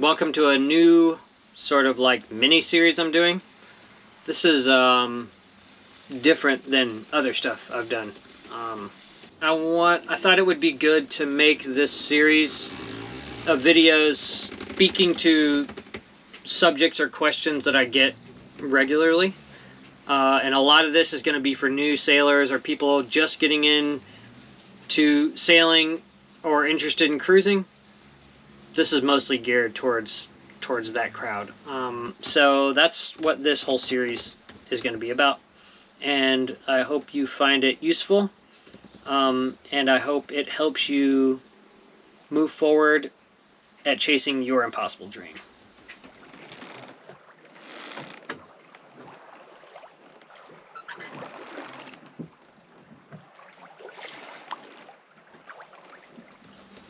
Welcome to a new sort of like mini-series I'm doing. This is different than other stuff I've done. I thought it would be good to make this series of videos speaking to subjects or questions that I get regularly. And a lot of this is going to be for new sailors or people just getting in to sailing or interested in cruising. This is mostly geared towards that crowd. So that's what this whole series is going to be about. And I hope you find it useful. And I hope it helps you move forward at chasing your impossible dream.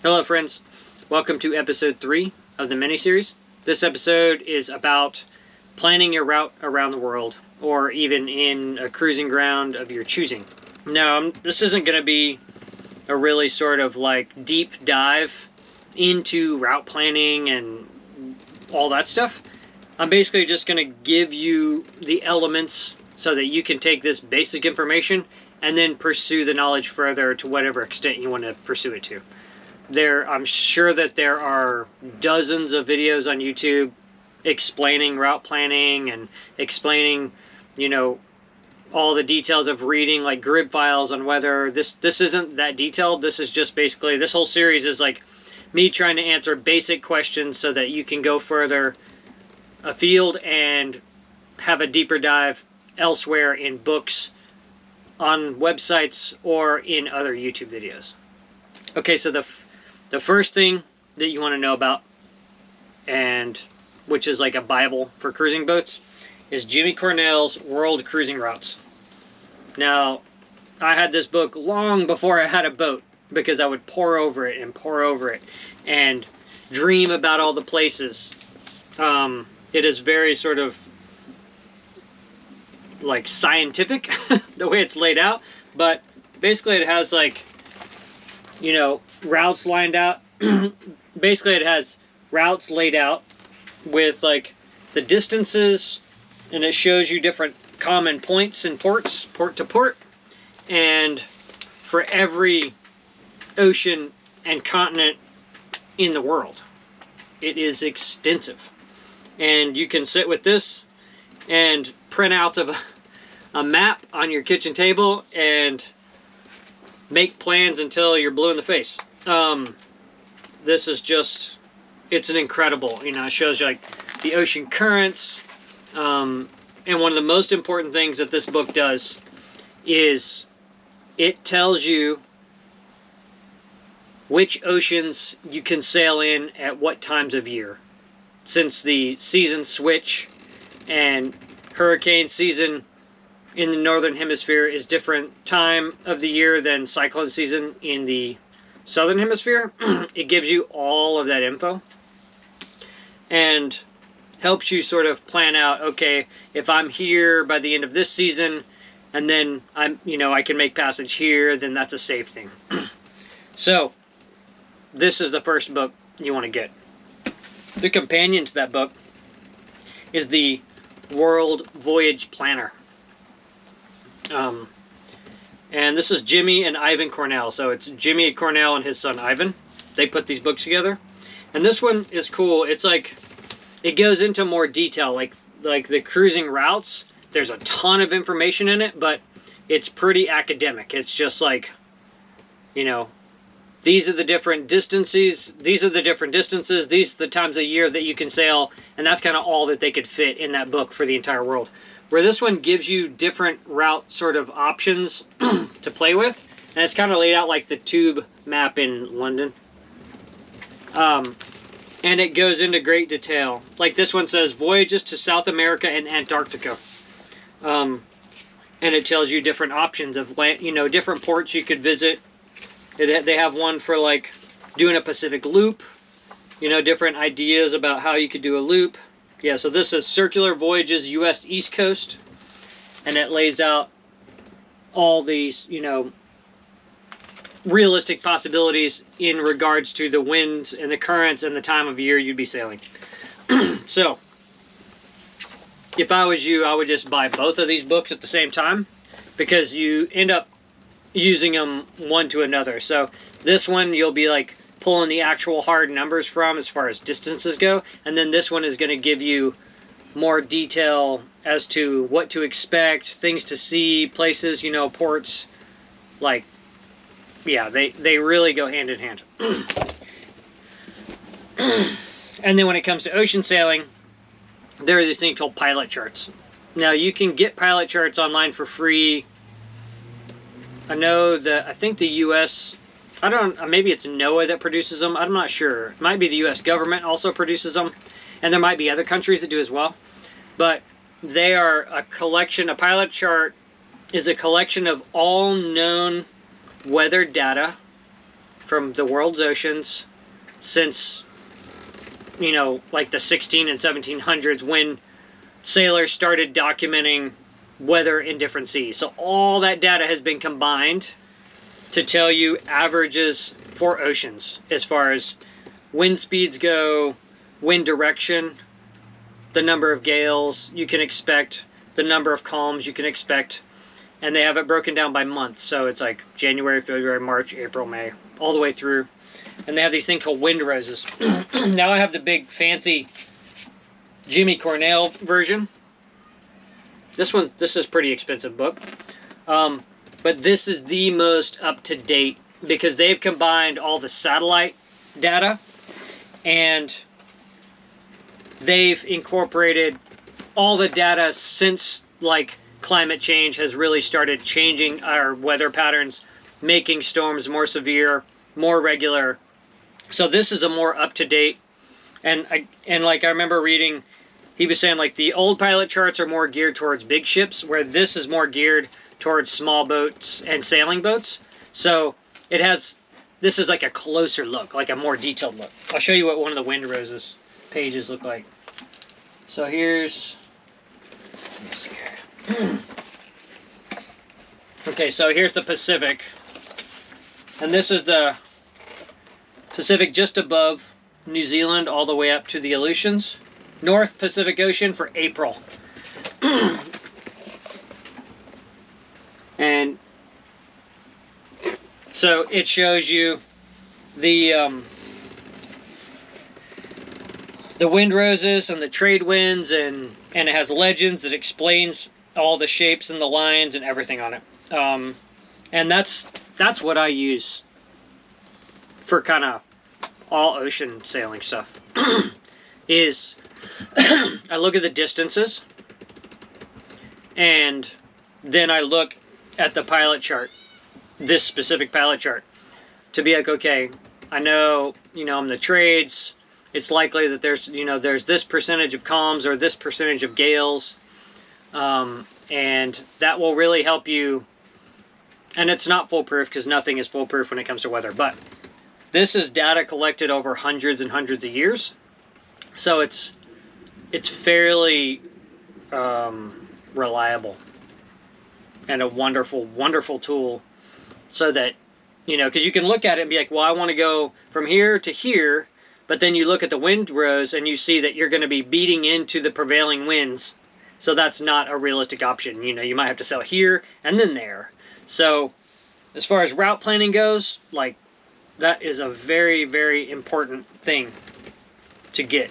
Hello friends, welcome to episode 3 of the mini-series. This episode is about planning your route around the world, or even in a cruising ground of your choosing. Now, this isn't going to be a really sort of like deep dive into route planning and all that stuff. I'm basically just going to give you the elements so that you can take this basic information and then pursue the knowledge further to whatever extent you want to pursue it to. I'm sure that there are dozens of videos on YouTube explaining route planning and explaining, all the details of reading like grid files on weather. This isn't that detailed. This is just basically, this whole series is like me trying to answer basic questions so that you can go further afield and have a deeper dive elsewhere in books, on websites, or in other YouTube videos. Okay, so the first thing that you want to know about, and which is like a Bible for cruising boats, is Jimmy Cornell's World Cruising Routes. Now, I had this book long before I had a boat because I would pore over it and dream about all the places. It is very sort of like scientific the way it's laid out, but basically it has like, routes lined out. Basically it has routes laid out with like the distances, and it shows you different common points and ports, port to port, and for every ocean and continent in the world. It is extensive, and you can sit with this and print outs of a map on your kitchen table and make plans until you're blue in the face. This is just, it's an incredible, it shows you like the ocean currents. And one of the most important things that this book does is it tells you which oceans you can sail in at what times of year. Since the seasons switch and hurricane season in the northern hemisphere is different time of the year than cyclone season in the southern hemisphere, it gives you all of that info and helps you sort of plan out, okay, if I'm here by the end of this season and then I can make passage here, then that's a safe thing. So this is the first book you want to get. The companion to that book is the World Voyage Planner. And this is Jimmy and Ivan Cornell. So it's Jimmy Cornell and his son Ivan. They put these books together. And this one is cool. It's like, it goes into more detail, like the cruising routes. There's a ton of information in it, but it's pretty academic. It's just like, these are the different distances. These are the different distances. These are the times of year that you can sail. And that's kind of all that they could fit in that book for the entire world. Where this one gives you different route sort of options to play with. And it's kind of laid out like the tube map in London. And it goes into great detail. Like this one says, voyages to South America and Antarctica. And it tells you different options of land, different ports you could visit. They have one for like doing a Pacific loop. Different ideas about how you could do a loop. Yeah, so this is Circular Voyages U.S. East Coast. And it lays out all these, realistic possibilities in regards to the winds and the currents and the time of year you'd be sailing. So, if I was you, I would just buy both of these books at the same time, because you end up using them one to another. So this one you'll be like pulling the actual hard numbers from as far as distances go, and then this one is going to give you more detail as to what to expect, things to see, places, you know, ports. Like, yeah, they really go hand in hand. And then when it comes to ocean sailing, there is this thing called pilot charts. Now, you can get pilot charts online for free. I know that, I think the U.S., maybe it's NOAA that produces them. I'm not sure. It might be the U.S. government also produces them. And there might be other countries that do as well. But they are a collection. A pilot chart is a collection of all known weather data from the world's oceans since, you know, like the 16 and 1700s, when sailors started documenting weather in different seas. So all that data has been combined to tell you averages for oceans as far as wind speeds go, wind direction, the number of gales you can expect, the number of calms you can expect, and they have it broken down by month. So it's like January, February, March, April, May, all the way through. And they have these things called wind roses. Now I have the big fancy Jimmy Cornell version. This is a pretty expensive book. But this is the most up-to-date, because they've combined all the satellite data and they've incorporated all the data since, like, climate change has really started changing our weather patterns, making storms more severe, more regular. So this is a more up-to-date, and like I remember reading, he was saying like the old pilot charts are more geared towards big ships, where this is more geared towards small boats and sailing boats. So this is like a closer look, like a more detailed look. I'll show you what one of the wind roses pages look like. So here's, let me see here. Okay, so here's the Pacific, and this is the Pacific just above New Zealand all the way up to the Aleutians. North Pacific Ocean for April. And so it shows you the wind roses and the trade winds, and it has legends that explains all the shapes and the lines and everything on it. And that's what I use for kind of all ocean sailing stuff. Is I look at the distances, and then I look at the pilot chart, this specific pilot chart, to be like, okay, I know, you know, in the trades, it's likely that there's, you know, there's this percentage of calms or this percentage of gales, and that will really help you. And it's not foolproof, because nothing is foolproof when it comes to weather, but this is data collected over hundreds and hundreds of years, so it's fairly reliable and a wonderful, wonderful tool, so that, you know, because you can look at it and be like, well, I want to go from here to here, but then you look at the wind rose and you see that you're going to be beating into the prevailing winds, so that's not a realistic option. You know, you might have to sail here and then there. So as far as route planning goes, like, that is a very, very important thing to get.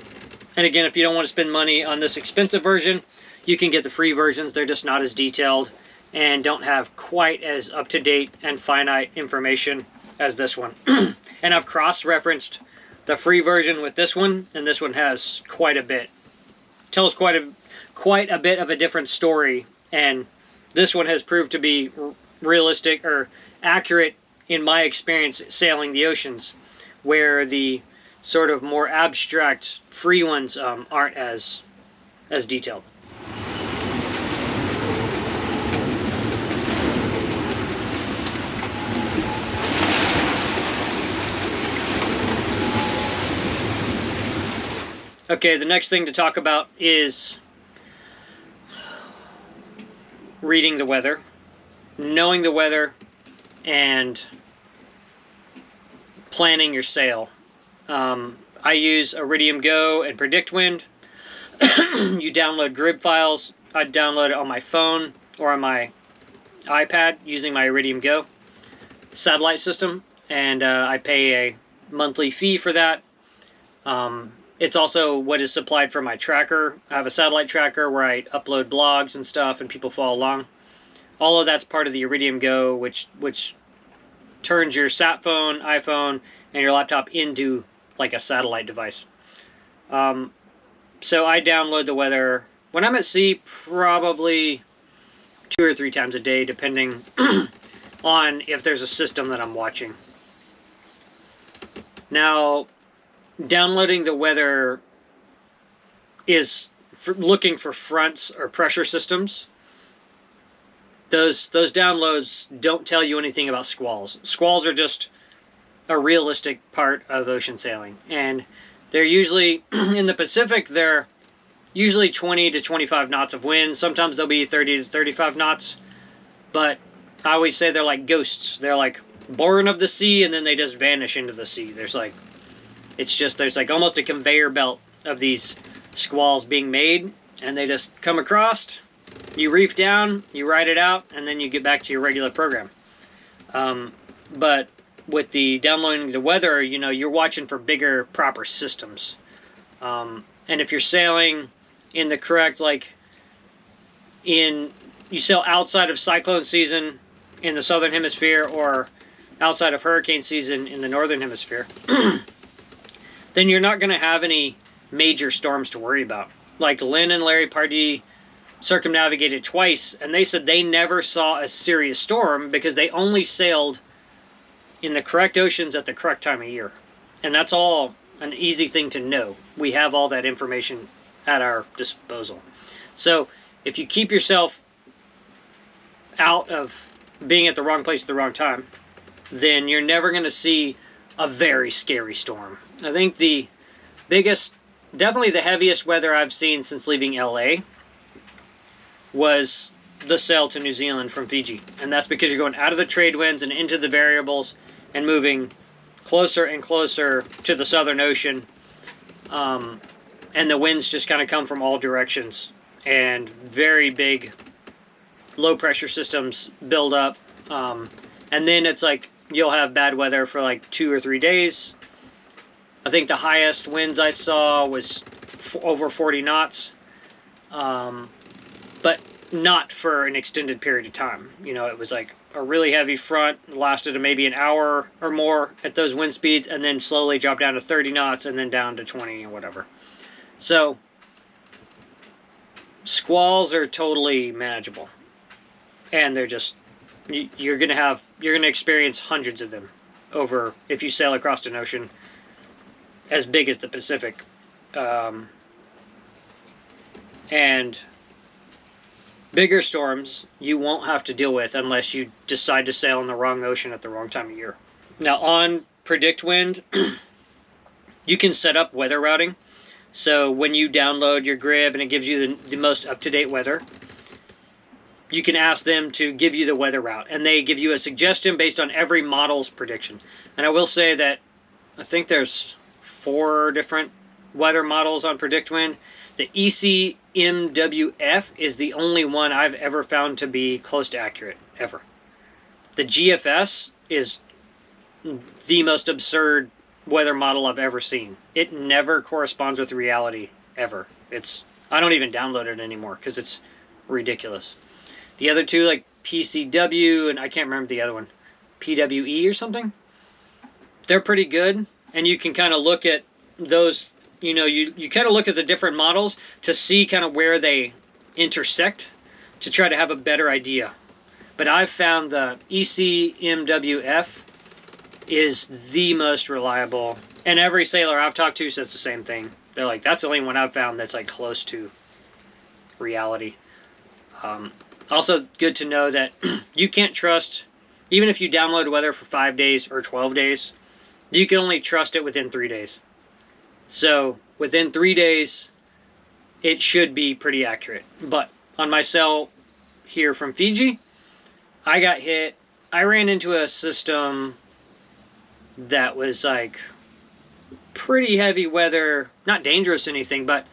And again, if you don't want to spend money on this expensive version, you can get the free versions. They're just not as detailed and don't have quite as up-to-date and finite information as this one. And I've cross-referenced the free version with this one, and this one has quite a bit. Tells quite a bit of a different story, and this one has proved to be realistic or accurate in my experience sailing the oceans, where the sort of more abstract free ones aren't as detailed. Okay, the next thing to talk about is reading the weather, knowing the weather, and planning your sail. I use Iridium Go and Predict Wind. You download grid files. I download it on my phone or on my iPad using my Iridium Go satellite system, and I pay a monthly fee for that. It's also what is supplied from my tracker. I have a satellite tracker where I upload blogs and stuff and people follow along. All of that's part of the Iridium Go, which turns your sat phone, iPhone, and your laptop into like a satellite device. So I download the weather when I'm at sea probably 2 or 3 times a day, depending on if there's a system that I'm watching. Now, downloading the weather is looking for fronts or pressure systems. Those downloads don't tell you anything about squalls. Squalls are just a realistic part of ocean sailing, and they're usually in the Pacific. They're usually 20 to 25 knots of wind. Sometimes they'll be 30 to 35 knots, but I always say they're like ghosts. They're like born of the sea and then they just vanish into the sea. There's like almost a conveyor belt of these squalls being made, and they just come across. You reef down, you ride it out, and then you get back to your regular program. But with the downloading the weather, you know, you're watching for bigger, proper systems. And if you're sailing in the correct, you sail outside of cyclone season in the southern hemisphere or outside of hurricane season in the northern hemisphere, then you're not going to have any major storms to worry about. Like Lynn and Larry Pardee circumnavigated twice, and they said they never saw a serious storm because they only sailed in the correct oceans at the correct time of year. And that's all an easy thing to know. We have all that information at our disposal. So if you keep yourself out of being at the wrong place at the wrong time, then you're never going to see a very scary storm. I think the biggest, definitely the heaviest weather I've seen since leaving LA was the sail to New Zealand from Fiji. And that's because you're going out of the trade winds and into the variables and moving closer and closer to the Southern Ocean. And the winds just kind of come from all directions. And very big low pressure systems build up. And then it's like you'll have bad weather for like 2 or 3 days. I think the highest winds I saw was over 40 knots. But not for an extended period of time. You know, it was like a really heavy front, lasted maybe an hour or more at those wind speeds, and then slowly dropped down to 30 knots and then down to 20 or whatever. So squalls are totally manageable, and they're just, you're gonna experience hundreds of them over if you sail across an ocean as big as the Pacific. And bigger storms you won't have to deal with unless you decide to sail in the wrong ocean at the wrong time of year. Now on Predict Wind, you can set up weather routing. So when you download your grid and it gives you the most up-to-date weather, you can ask them to give you the weather route. And they give you a suggestion based on every model's prediction. And I will say that I think there's 4 different weather models on Predict Wind. The ECMWF is the only one I've ever found to be close to accurate, ever. The GFS is the most absurd weather model I've ever seen. It never corresponds with reality, ever. I don't even download it anymore because it's ridiculous. The other two, like PCW, and I can't remember the other one, PWE or something, they're pretty good, and you can kind of look at those. You know, you kind of look at the different models to see kind of where they intersect to try to have a better idea. But I've found the ECMWF is the most reliable. And every sailor I've talked to says the same thing. They're like, that's the only one I've found that's like close to reality. Also good to know that you can't trust, even if you download weather for 5 days or 12 days, you can only trust it within 3 days. So within 3 days, it should be pretty accurate. But on my sail here from Fiji, I got hit. I ran into a system that was like pretty heavy weather, not dangerous or anything, but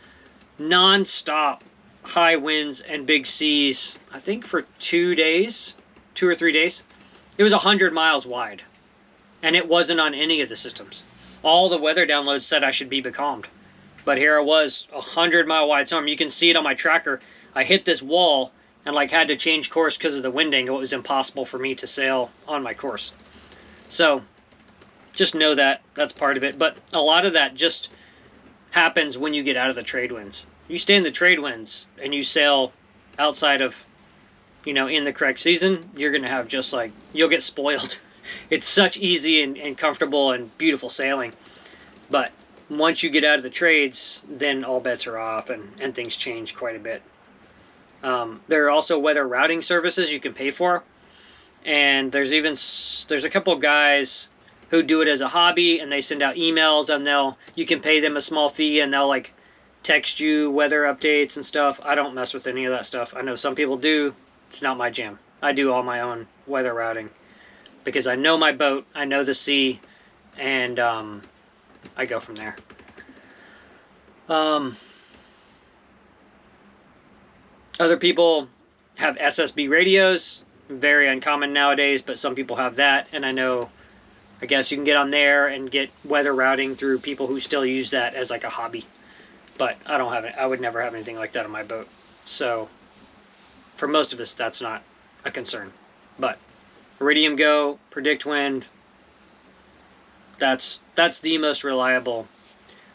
non-stop high winds and big seas, I think for 2 or 3 days. It was 100 miles wide, and it wasn't on any of the systems. All the weather downloads said I should be becalmed, but here I was, 100-mile wide storm. You can see it on my tracker. I hit this wall and like had to change course because of the wind angle. It was impossible for me to sail on my course. So just know that that's part of it. But a lot of that just happens when you get out of the trade winds. You stay in the trade winds and you sail outside of, you know, in the correct season, you're going to have just like, you'll get spoiled. It's such easy and comfortable and beautiful sailing. But once you get out of the trades, then all bets are off and things change quite a bit. There are also weather routing services you can pay for. And there's a couple of guys who do it as a hobby, and they send out emails, and you can pay them a small fee, and they'll like text you weather updates and stuff. I don't mess with any of that stuff. I know some people do. It's not my jam. I do all my own weather routing because I know my boat, I know the sea, and I go from there. Other people have SSB radios. Very uncommon nowadays, but some people have that, and I guess you can get on there and get weather routing through people who still use that as like a hobby. But I don't have it. I would never have anything like that on my boat. So for most of us, that's not a concern. But Iridium Go, Predict Wind, that's the most reliable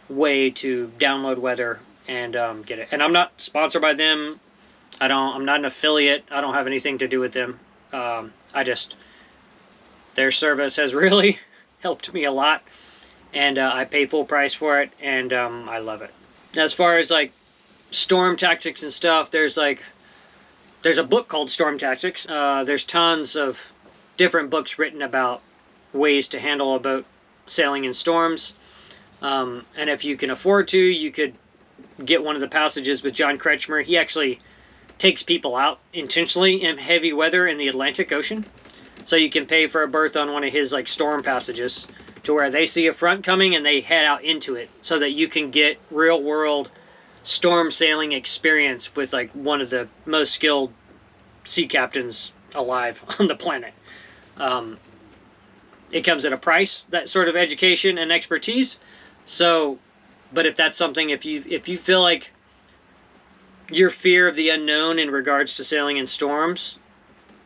way to download weather and get it. And I'm not sponsored by them. I'm not an affiliate. I don't have anything to do with them. Their service has really helped me a lot, and I pay full price for it, and I love it. As far as like storm tactics and stuff, there's a book called Storm Tactics. There's tons of different books written about ways to handle a boat sailing in storms. And if you can afford to, you could get one of the passages with John Kretschmer. He actually takes people out intentionally in heavy weather in the Atlantic Ocean. So you can pay for a berth on one of his like storm passages to where they see a front coming and they head out into it so that you can get real world storm sailing experience with like one of the most skilled sea captains alive on the planet. It comes at a price, that sort of education and expertise. So, but if that's something, if you feel like your fear of the unknown in regards to sailing in storms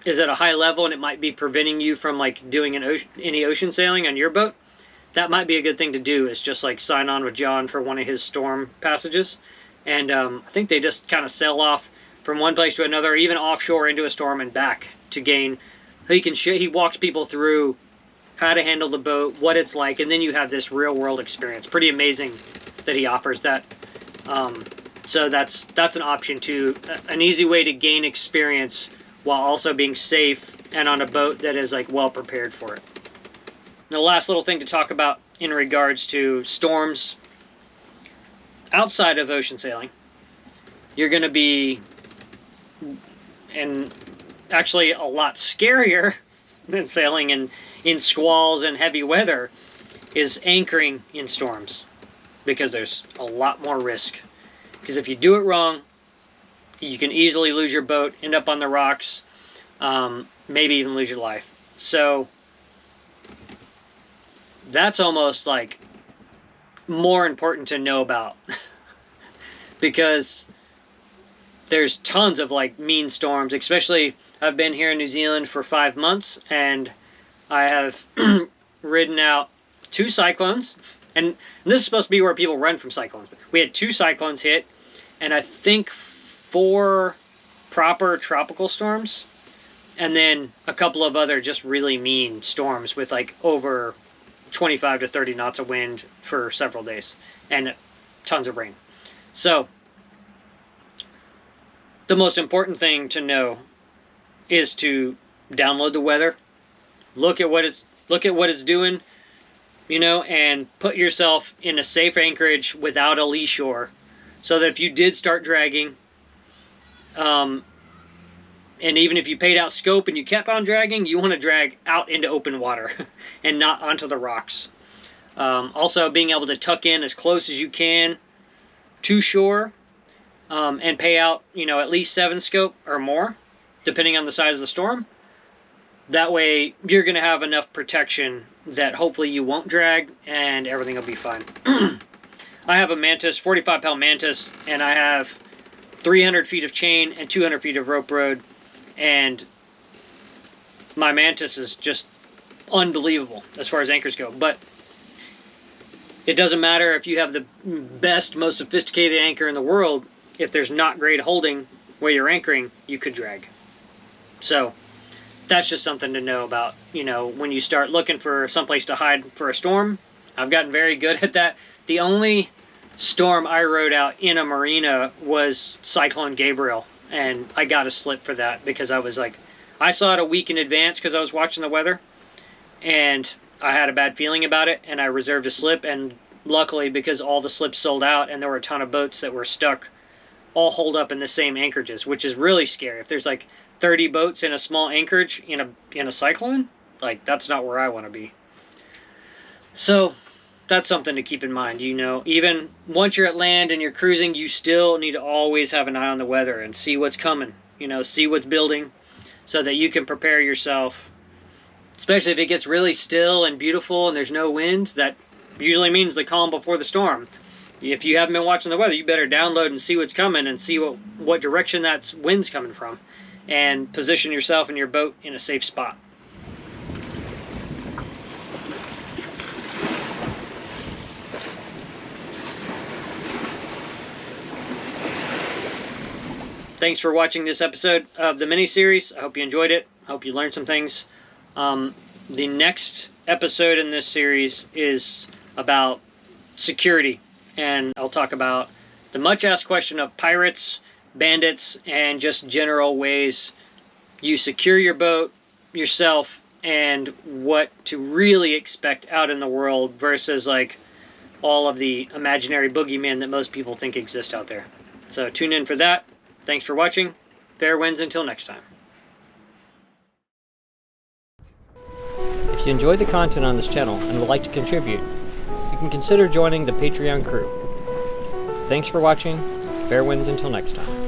is at a high level and it might be preventing you from like doing any ocean sailing on your boat, that might be a good thing to do, is just like sign on with John for one of his storm passages. And I think they just kind of sail off from one place to another, even offshore into a storm and back to gain. He walks people through how to handle the boat, what it's like, and then you have this real world experience. Pretty amazing that he offers that. So that's an option too, an easy way to gain experience while also being safe and on a boat that is like well prepared for it. The last little thing to talk about in regards to storms outside of ocean sailing, you're going to be, and actually a lot scarier than sailing in squalls and heavy weather, is anchoring in storms, because there's a lot more risk. Because if you do it wrong, you can easily lose your boat, end up on the rocks, maybe even lose your life. So that's almost like more important to know about because there's tons of like mean storms. Especially, I've been here in New Zealand for 5 months, and I have ridden out 2 cyclones, and this is supposed to be where people run from cyclones. We had 2 cyclones hit, and I think 4 proper tropical storms, and then a couple of other just really mean storms with like over 25 to 30 knots of wind for several days and tons of rain. So the most important thing to know is to download the weather, look at what it's doing, you know, and put yourself in a safe anchorage without a lee shore, so that if you did start dragging, And even if you paid out scope and you kept on dragging, you want to drag out into open water and not onto the rocks. Also, being able to tuck in as close as you can to shore, and pay out, at least 7 scope or more, depending on the size of the storm. That way, you're going to have enough protection that hopefully you won't drag and everything will be fine. I have a Mantis, 45-pound Mantis, and I have 300 feet of chain and 200 feet of rope rode, and my Mantis is just unbelievable as far as anchors go. But it doesn't matter if you have the best, most sophisticated anchor in the world. If there's not great holding where you're anchoring, you could drag. So that's just something to know about, when you start looking for someplace to hide for a storm. I've gotten very good at that. The only storm I rode out in a marina was Cyclone Gabriel, and I got a slip for that because I saw it a week in advance because I was watching the weather, and I had a bad feeling about it, and I reserved a slip, and luckily, because all the slips sold out and there were a ton of boats that were stuck, all holed up in the same anchorages, which is really scary. If there's 30 boats in a small anchorage in a cyclone, that's not where I want to be. So that's something to keep in mind. Even once you're at land and you're cruising, you still need to always have an eye on the weather and see what's coming, see what's building, so that you can prepare yourself. Especially if it gets really still and beautiful and there's no wind, that usually means the calm before the storm. If you haven't been watching the weather, you better download and see what's coming and see what direction that wind's coming from, and position yourself and your boat in a safe spot. Thanks for watching this episode of the mini-series. I hope you enjoyed it. I hope you learned some things. The next episode in this series is about security, and I'll talk about the much asked question of pirates, bandits, and just general ways you secure your boat, yourself, and what to really expect out in the world versus all of the imaginary boogeymen that most people think exist out there. So tune in for that. Thanks for watching. Fair winds until next time. If you enjoy the content on this channel and would like to contribute, you can consider joining the Patreon crew. Thanks for watching. Fair winds until next time.